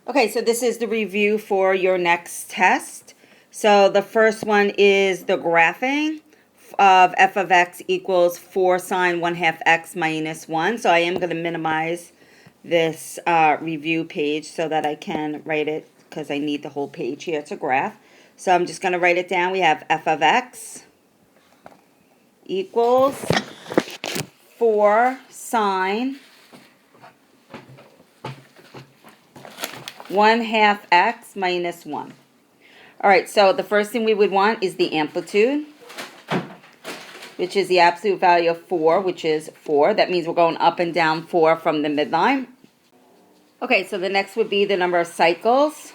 Okay, so this is the review for your next test. So the first one is the graphing of f of x equals 4 sine 1/2 x minus 1. So I am going to minimize this review page so that I can write it because I need the whole page here to graph. So I'm just going to write it down. We have f of x equals 4 sine 1/2 x minus 1. All right, so the first thing we would want is the amplitude, which is the absolute value of 4, which is 4. That means we're going up and down 4 from the midline. Okay, so the next would be the number of cycles.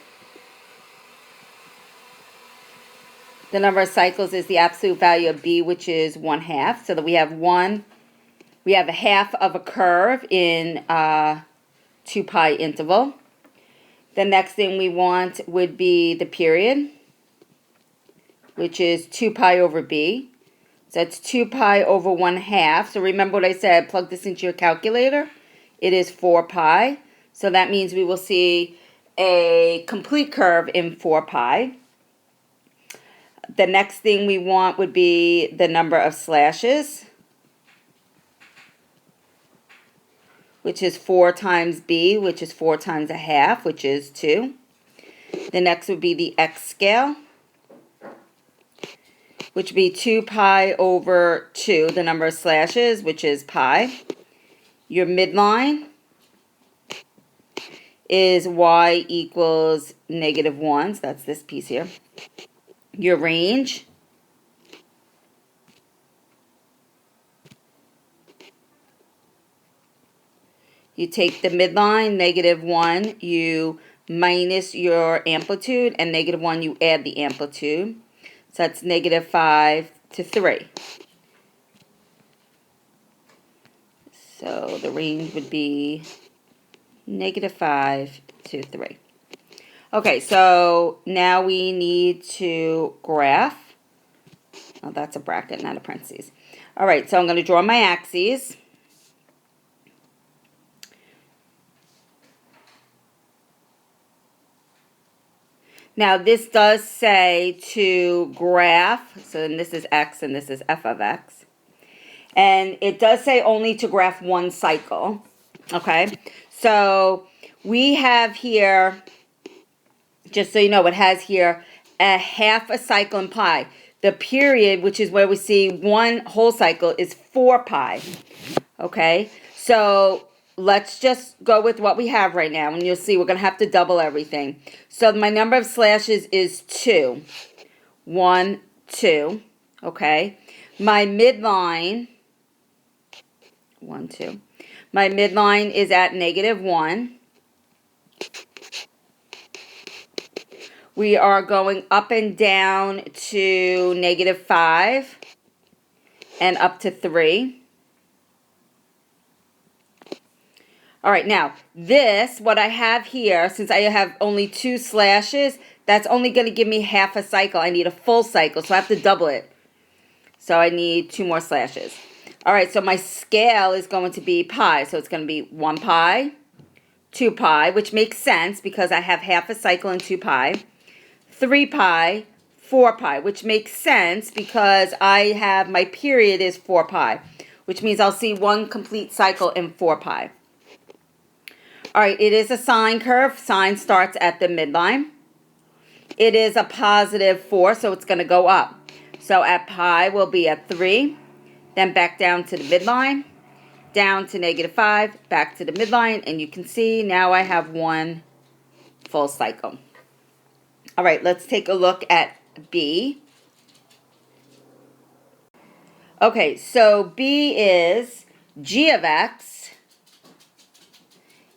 The number of cycles is the absolute value of b, which is 1/2. So that we have a half of a curve in 2 pi interval. The next thing we want would be the period, which is 2 pi over b. So that's 2 pi over 1/2. So remember what I said, plug this into your calculator. It is 4 pi. So that means we will see a complete curve in 4 pi. The next thing we want would be the number of slashes, which is 4 times b, which is 4 times 1/2, which is 2. The next would be the x scale, which would be 2 pi over 2, the number of slashes, which is pi. Your midline is y equals -1, so that's this piece here. Your range you take the midline, -1, you minus your amplitude, and -1 you add the amplitude. So that's -5 to 3. So the range would be -5 to 3. Okay, so now we need to graph. Oh, that's a bracket, not a parentheses. All right, so I'm going to draw my axes. Now, this does say to graph, so then this is x and this is f of x. And it does say only to graph one cycle, okay? So we have here, just so you know, it has here a half a cycle in pi. The period, which is where we see one whole cycle, is 4 pi, okay? So let's just go with what we have right now, and you'll see we're going to have to double everything. So my number of slashes is 2. 1, 2, okay? My midline, 1, 2. My midline is at -1. We are going up and down to -5 and up to 3. All right, now this, what I have here, since I have only 2 slashes, that's only going to give me half a cycle. I need a full cycle, so I have to double it. So I need 2 more slashes. All right, so my scale is going to be pi. So it's going to be 1 pi, 2 pi, which makes sense because I have half a cycle in 2 pi. 3 pi, 4 pi, which makes sense because I have my period is 4 pi, which means I'll see one complete cycle in 4 pi. All right, it is a sine curve. Sine starts at the midline. It is a +4, so it's going to go up. So at pi, we'll be at 3, then back down to the midline, down to -5, back to the midline, and you can see now I have one full cycle. All right, let's take a look at B. Okay, so B is g of x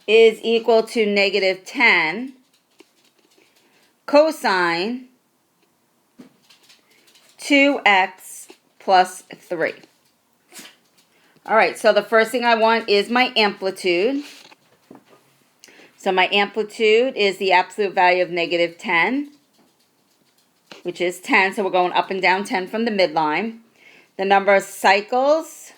is equal to -10 cosine 2x plus 3. All right, so the first thing I want is my amplitude. So my amplitude is the absolute value of -10, which is 10. So we're going up and down 10 from the midline. The number of cycles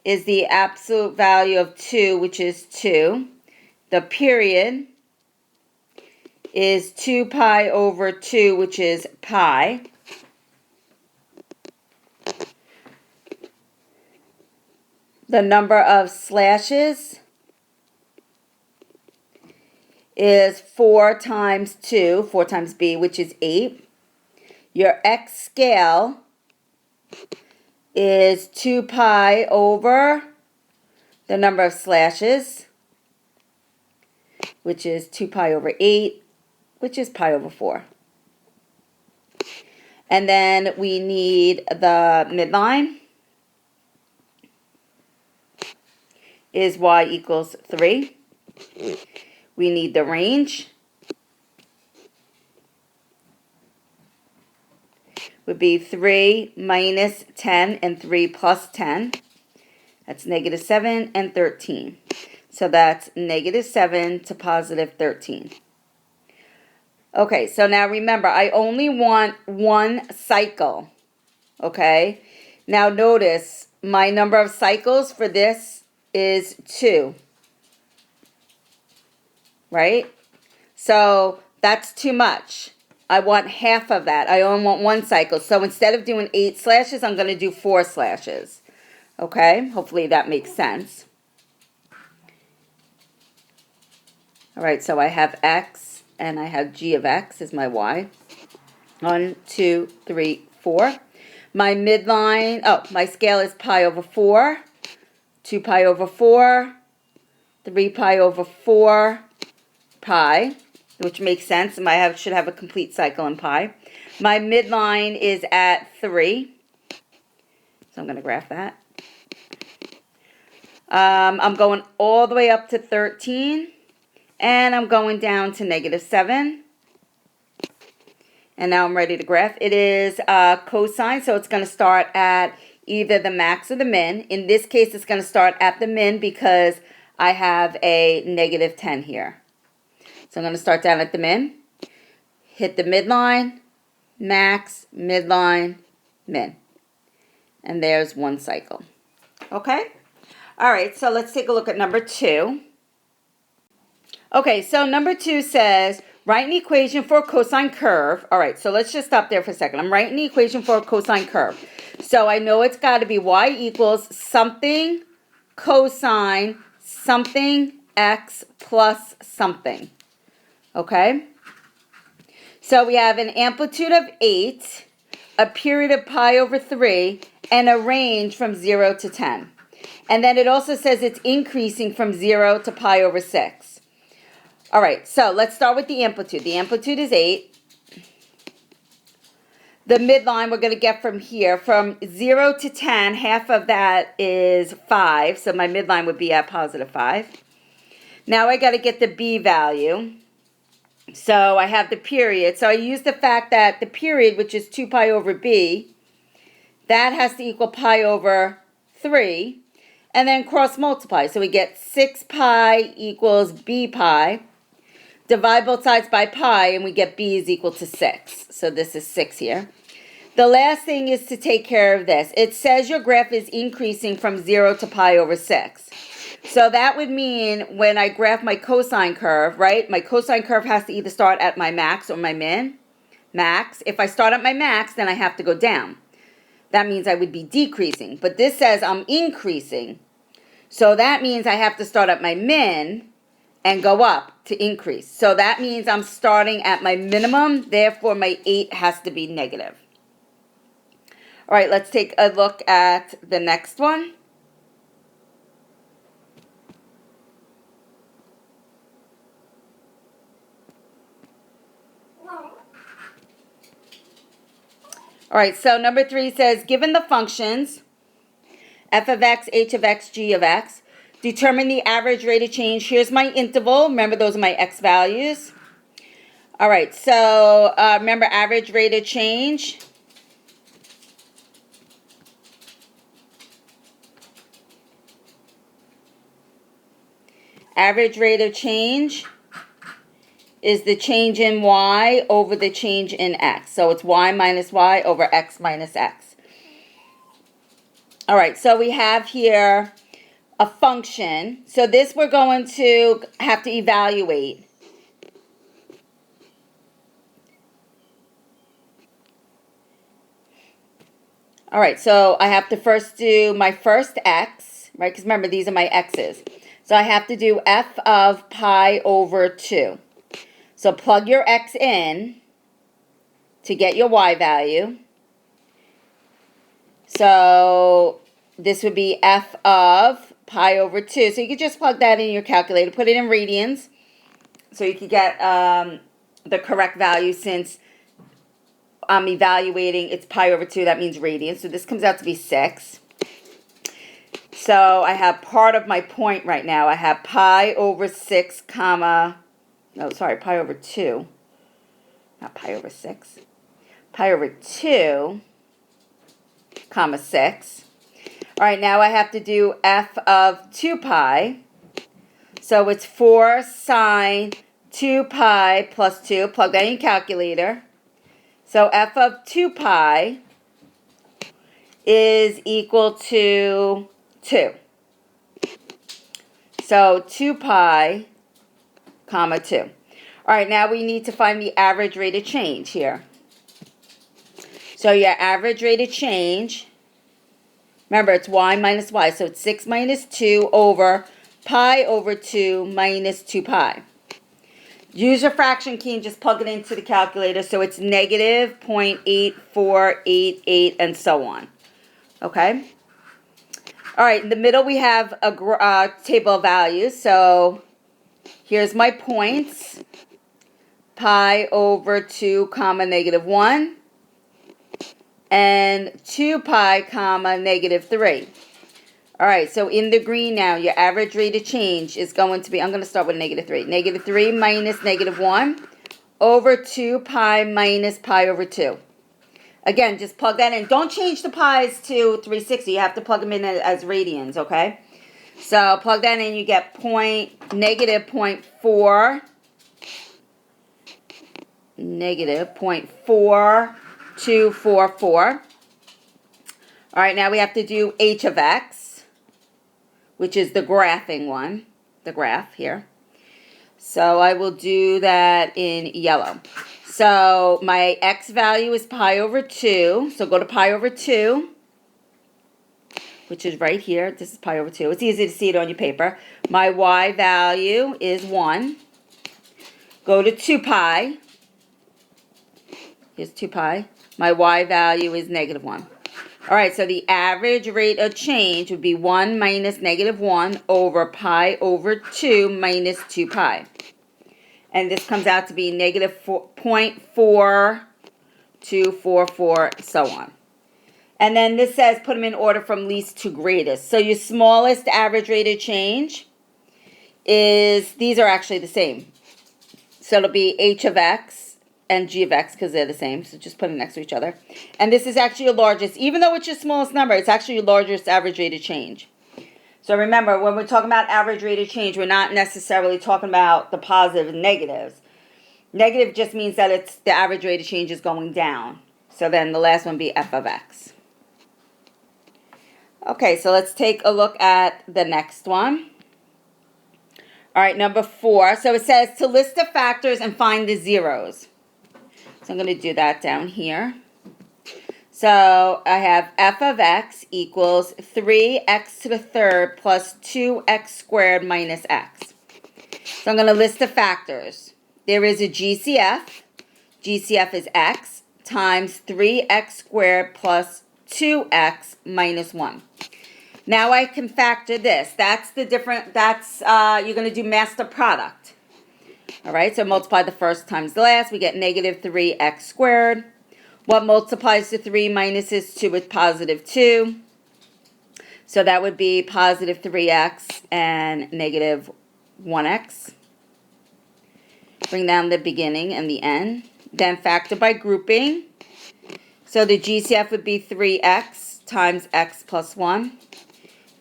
is the absolute value of 2, which is 2. The period is 2 pi over 2, which is pi. The number of slashes is 4 times 2, 4 times b, which is 8. Your x scale is 2 pi over the number of slashes, which is 2 pi over 8, which is pi over 4. And then we need the midline is y equals 3. We need the range, would be 3 minus 10 and 3 plus 10. That's negative 7 and 13. So that's negative 7 to positive 13. Okay, so now remember, I only want one cycle. Okay, now notice my number of cycles for this is 2. Right? So that's too much. I want half of that. I only want one cycle. So instead of doing 8 slashes, I'm going to do 4 slashes. Okay? Hopefully that makes sense. All right, so I have x and I have g of x is my y. 1, 2, 3, 4. My midline, my scale is pi over 4. 2 pi over 4. 3 pi over 4. Pi, which makes sense. I should have a complete cycle in pi. My midline is at 3. So I'm going to graph that. I'm going all the way up to 13. And I'm going down to negative 7. And now I'm ready to graph. It is cosine, so it's going to start at either the max or the min. In this case, it's going to start at the min because I have a negative 10 here. So I'm going to start down at the min, hit the midline, max, midline, min. And there's one cycle. Okay? All right, so let's take a look at number 2. Okay, so number 2 says, write an equation for a cosine curve. All right, so let's just stop there for a second. I'm writing the equation for a cosine curve. So I know it's got to be y equals something cosine something x plus something. Okay, so we have an amplitude of 8, a period of pi over 3, and a range from 0 to 10. And then it also says it's increasing from 0 to pi over 6. All right, so let's start with the amplitude. The amplitude is 8. The midline we're going to get from here, from 0 to 10, half of that is 5. So my midline would be at positive 5. Now I got to get the b value. So I have the period. So I use the fact that the period, which is 2 pi over b, that has to equal pi over 3. And then cross multiply. So we get 6 pi equals b pi. Divide both sides by pi, and we get b is equal to 6. So this is 6 here. The last thing is to take care of this. It says your graph is increasing from 0 to pi over 6. So that would mean when I graph my cosine curve, right? My cosine curve has to either start at my max or my min. Max. If I start at my max, then I have to go down. That means I would be decreasing. But this says I'm increasing. So that means I have to start at my min and go up to increase. So that means I'm starting at my minimum. Therefore, my 8 has to be negative. All right, let's take a look at the next one. All right, so number 3 says, given the functions f of x, h of x, g of x, determine the average rate of change. Here's my interval. Remember, those are my x values. All right, so remember average rate of change. Average rate of change is the change in y over the change in x. So it's y minus y over x minus x. All right, so we have here a function. So this we're going to have to evaluate. All right, so I have to first do my first x, right? Because remember, these are my x's. So I have to do f of pi over 2. So plug your x in to get your y value. So this would be f of pi over 2. So you could just plug that in your calculator, put it in radians, so you could get the correct value. Since I'm evaluating, it's pi over 2, that means radians. So this comes out to be 6. So I have part of my point right now. I have pi over 6 comma, no, sorry, pi over 2. Not pi over 6. Pi over 2 comma 6. All right, now I have to do f of 2 pi. So it's 4 sine 2 pi plus 2. Plug that in your calculator. So f of 2 pi is equal to 2. So 2 pi, comma 2. All right, now we need to find the average rate of change here. So your average rate of change, remember it's y minus y, so it's 6 minus 2 over pi over 2 minus 2 pi. Use your fraction key and just plug it into the calculator. So it's negative 0.8488 and so on. Okay? All right, in the middle we have a table of values. So here's my points. Pi over 2 comma negative 1. And 2 pi comma negative 3. All right, so in the green now, your average rate of change is going to be, I'm going to start with negative 3. Negative 3 minus negative 1 over 2 pi minus pi over 2. Again, just plug that in. Don't change the pi's to 360. You have to plug them in as radians, okay? So plug that in, you get negative 0.4244. All right, now we have to do h of x, which is the graphing one, the graph here. So I will do that in yellow. So my x value is pi over 2. So go to pi over 2, which is right here. This is pi over 2. It's easy to see it on your paper. My y value is 1. Go to 2 pi. Here's 2 pi. My y value is negative 1. All right, so the average rate of change would be 1 minus negative 1 over pi over 2 minus 2 pi. And this comes out to be negative 0.4244, so on. And then this says put them in order from least to greatest. So your smallest average rate of change is, these are actually the same. So it'll be h of x and g of x because they're the same. So just put them next to each other. And this is actually your largest. Even though it's your smallest number, it's actually your largest average rate of change. So remember, when we're talking about average rate of change, we're not necessarily talking about the positive and negatives. Negative just means that it's the average rate of change is going down. So then the last one be f of x. Okay, so let's take a look at the next one. All right, number 4. So it says to list the factors and find the zeros. So I'm going to do that down here. So I have f of x equals 3x to the third plus 2x squared minus x. So I'm going to list the factors. There is a GCF. GCF is x times 3x squared plus 2x minus 1. Now I can factor this. That's the different, you're going to do master product. All right, so multiply the first times the last. We get negative 3x squared. What multiplies to 3 minuses 2 is positive 2. So that would be positive 3x and negative 1x. Bring down the beginning and the end. Then factor by grouping. So the GCF would be 3x times x plus 1.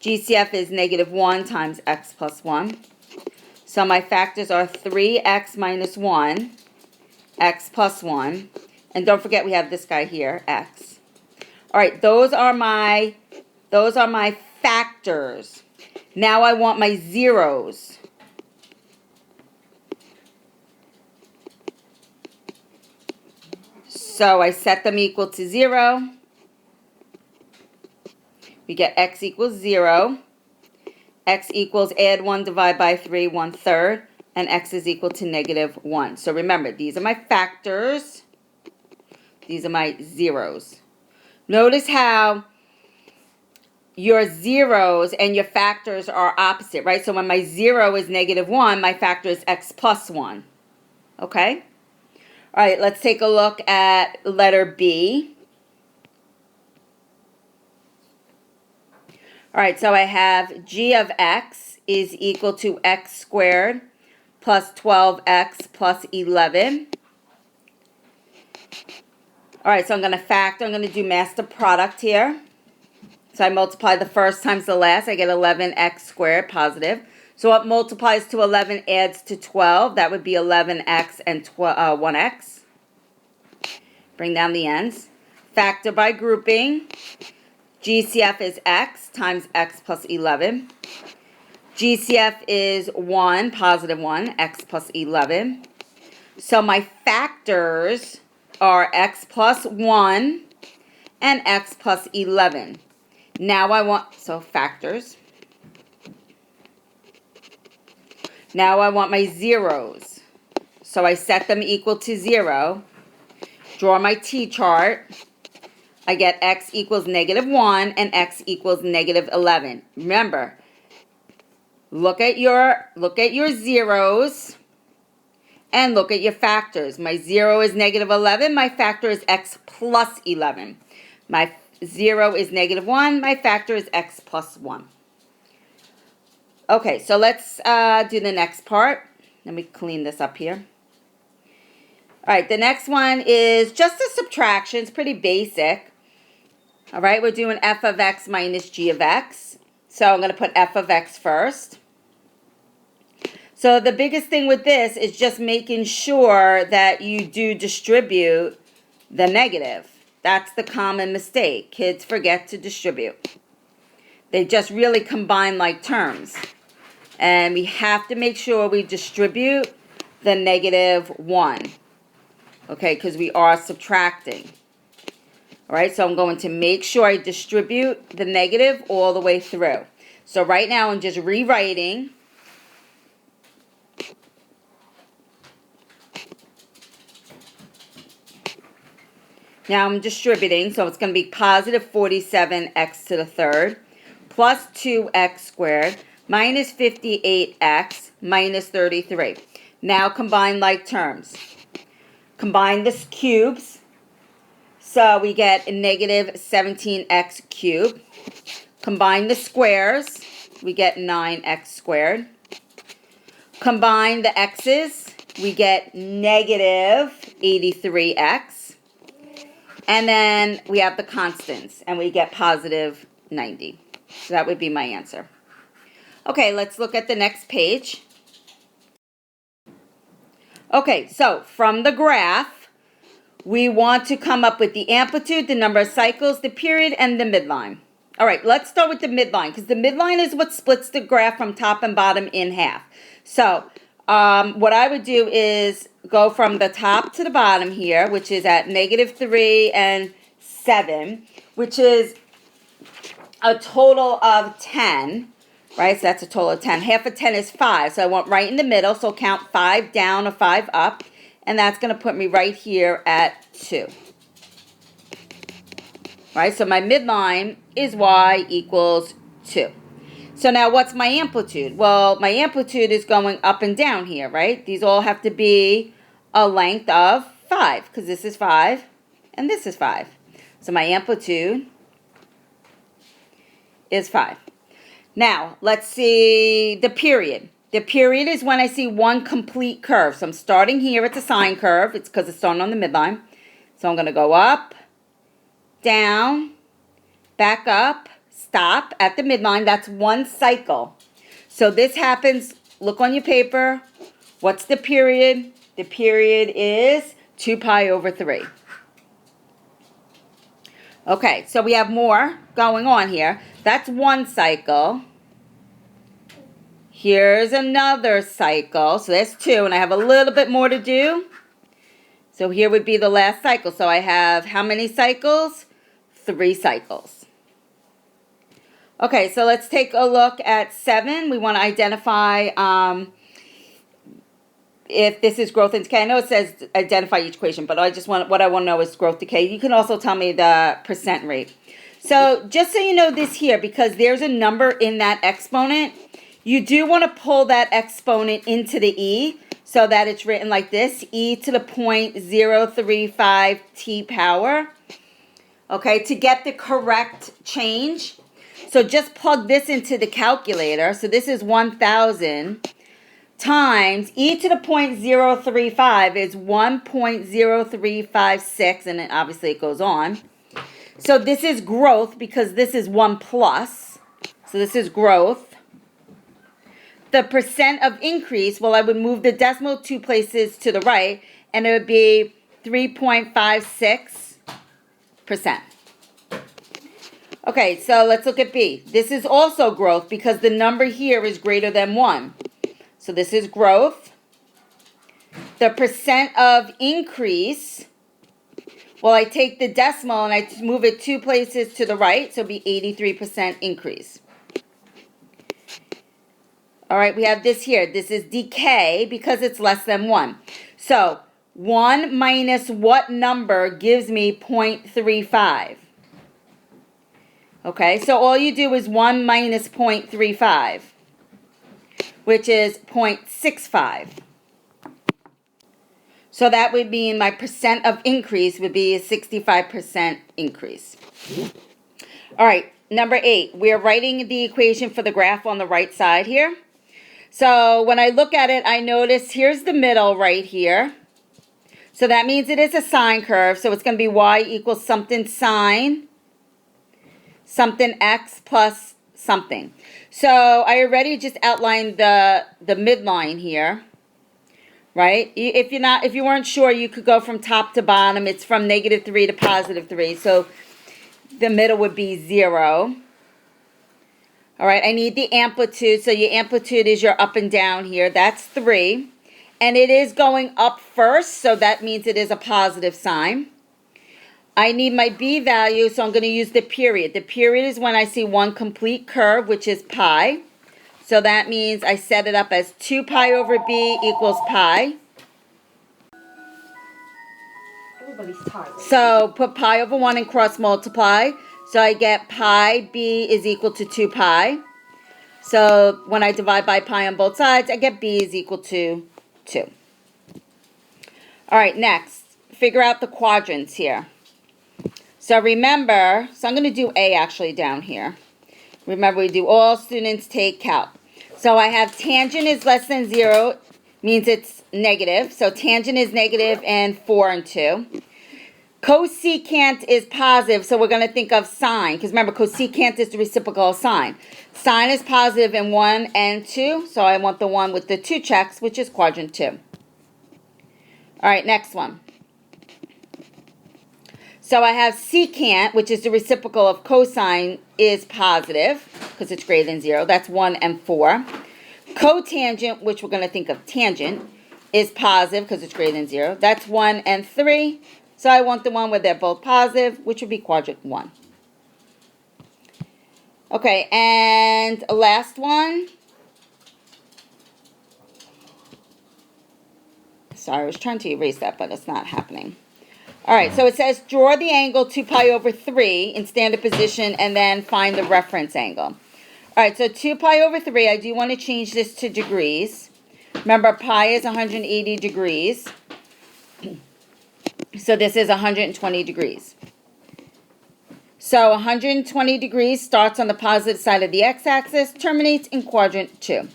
GCF is negative 1 times x plus 1. So my factors are 3x minus 1, x plus 1. And don't forget we have this guy here, x. All right, those are my factors. Now I want my zeros. So I set them equal to 0. We get x equals 0. X equals add 1, divide by 3, 1/3. And x is equal to -1. So remember, these are my factors. These are my zeros. Notice how your zeros and your factors are opposite, right? So when my 0 is -1, my factor is x plus 1. Okay? All right, let's take a look at letter B. All right, so I have g of x is equal to x squared plus 12x plus 11. All right, so I'm going to factor. I'm going to do master product here. So I multiply the first times the last. I get 11x squared, positive. So what multiplies to 11 adds to 12. That would be 11x and 1x. Bring down the ends. Factor by grouping. GCF is x times x plus 11. GCF is 1, positive 1, x plus 11. So my factors are x plus 1 and x plus 11. Now I want, so factors. Now I want my zeros. So I set them equal to 0. Draw my T-chart. I get x equals -1 and x equals -11. Remember, look at your zeros and look at your factors. My 0 is -11. My factor is x plus 11. My 0 is -1. My factor is x plus 1. Okay, so let's do the next part. Let me clean this up here. All right, the next one is just a subtraction. It's pretty basic. All right, we're doing f of x minus g of x. So I'm going to put f of x first. So the biggest thing with this is just making sure that you do distribute the negative. That's the common mistake. Kids forget to distribute. They just really combine like terms. And we have to make sure we distribute the -1. Okay, because we are subtracting. All right, so I'm going to make sure I distribute the negative all the way through. So right now I'm just rewriting. Now I'm distributing, so it's going to be positive 47x to the third plus 2x squared minus 58x minus 33. Now combine like terms. Combine the cubes. So we get a negative 17x cubed. Combine the squares. We get 9x squared. Combine the x's. We get negative 83x. And then we have the constants, and we get positive 90. So that would be my answer. Okay, let's look at the next page. Okay, so from the graph, we want to come up with the amplitude, the number of cycles, the period, and the midline. All right, let's start with the midline, because the midline is what splits the graph from top and bottom in half. So what I would do is go from the top to the bottom here, which is at -3 and 7, which is a total of 10, right? So that's a total of 10. Half of 10 is 5, so I want right in the middle, so count 5 down or 5 up, and that's going to put me right here at 2. Right, so my midline is y equals 2. So now what's my amplitude? Well, my amplitude is going up and down here, right? These all have to be a length of 5, because this is 5 and this is 5. So my amplitude is 5. Now, let's see the period. The period is when I see one complete curve. So I'm starting here. It's a sine curve. It's because it's starting on the midline. So I'm going to go up, down, back up, stop at the midline. That's one cycle. So this happens, look on your paper. What's the period? The period is 2 pi over 3. Okay, so we have more going on here. That's one cycle. Here's another cycle. So that's 2, and I have a little bit more to do. So here would be the last cycle. So I have how many cycles? 3 cycles. Okay, so let's take a look at 7. We want to identify if this is growth and decay. I know it says identify each equation, but what I want to know is growth decay. You can also tell me the percent rate. So just so you know this here, because there's a number in that exponent, you do want to pull that exponent into the e so that it's written like this, e to the 0.035 t power. Okay, to get the correct change. So just plug this into the calculator. So this is 1,000 times e to the 0.035 is 1.0356, and then obviously it goes on. So this is growth because this is 1 plus. So this is growth. The percent of increase, well, I would move the decimal 2 places to the right, and it would be 3.56%. Okay, so let's look at B. This is also growth because the number here is greater than 1. So this is growth. The percent of increase, well, I take the decimal and I move it 2 places to the right, so it'll be 83% increase. All right, we have this here. This is decay because it's less than 1. So 1 minus what number gives me 0.35? Okay, so all you do is 1 minus 0.35, which is 0.65. So that would mean my percent of increase would be a 65% increase. All right, number 8. We're writing the equation for the graph on the right side here. So when I look at it, I notice here's the middle right here. So that means it is a sine curve. So it's going to be y equals something sine something x plus something. So I already just outlined the midline here, right? If you weren't sure, you could go from top to bottom. It's from -3 to +3. So the middle would be 0. All right, I need the amplitude. So your amplitude is your up and down here. That's 3. And it is going up first, so that means it is a positive sign. I need my b value, so I'm going to use the period. The period is when I see one complete curve, which is pi. So that means I set it up as 2 pi over b equals pi. Everybody's tired. So put pi over 1 and cross multiply. So I get pi b is equal to 2 pi. So when I divide by pi on both sides, I get b is equal to 2. All right, next, figure out the quadrants here. So remember, so I'm going to do A actually down here. Remember, we do all students take calc. So I have tangent is less than 0, means it's negative. So tangent is negative and 4 and 2. Cosecant is positive, so we're going to think of sine. Because remember, cosecant is the reciprocal of sine. Sine is positive in 1 and 2, so I want the one with the 2 checks, which is quadrant 2. All right, next one. So I have secant, which is the reciprocal of cosine, is positive, because it's greater than 0. That's 1 and 4. Cotangent, which we're going to think of tangent, is positive, because it's greater than 0. That's 1 and 3. So I want the one where they're both positive, which would be quadrant 1. Okay, and last one. Sorry, I was trying to erase that, but it's not happening. All right, so it says draw the angle 2 pi over 3 in standard position and then find the reference angle. All right, so 2 pi over 3, I do want to change this to degrees. Remember, pi is 180 degrees. So this is 120 degrees. So 120 degrees starts on the positive side of the x-axis, terminates in quadrant 2.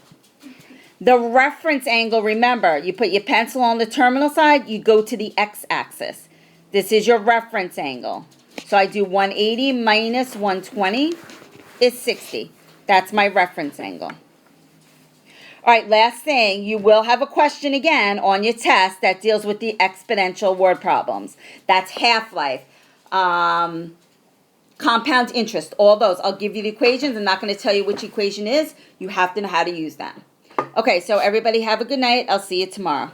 The reference angle, remember, you put your pencil on the terminal side, you go to the x-axis. This is your reference angle. So I do 180 minus 120 is 60. That's my reference angle. All right, last thing, you will have a question again on your test that deals with the exponential word problems. That's half-life, compound interest, all those. I'll give you the equations. I'm not going to tell you which equation is. You have to know how to use them. Okay, so everybody have a good night. I'll see you tomorrow.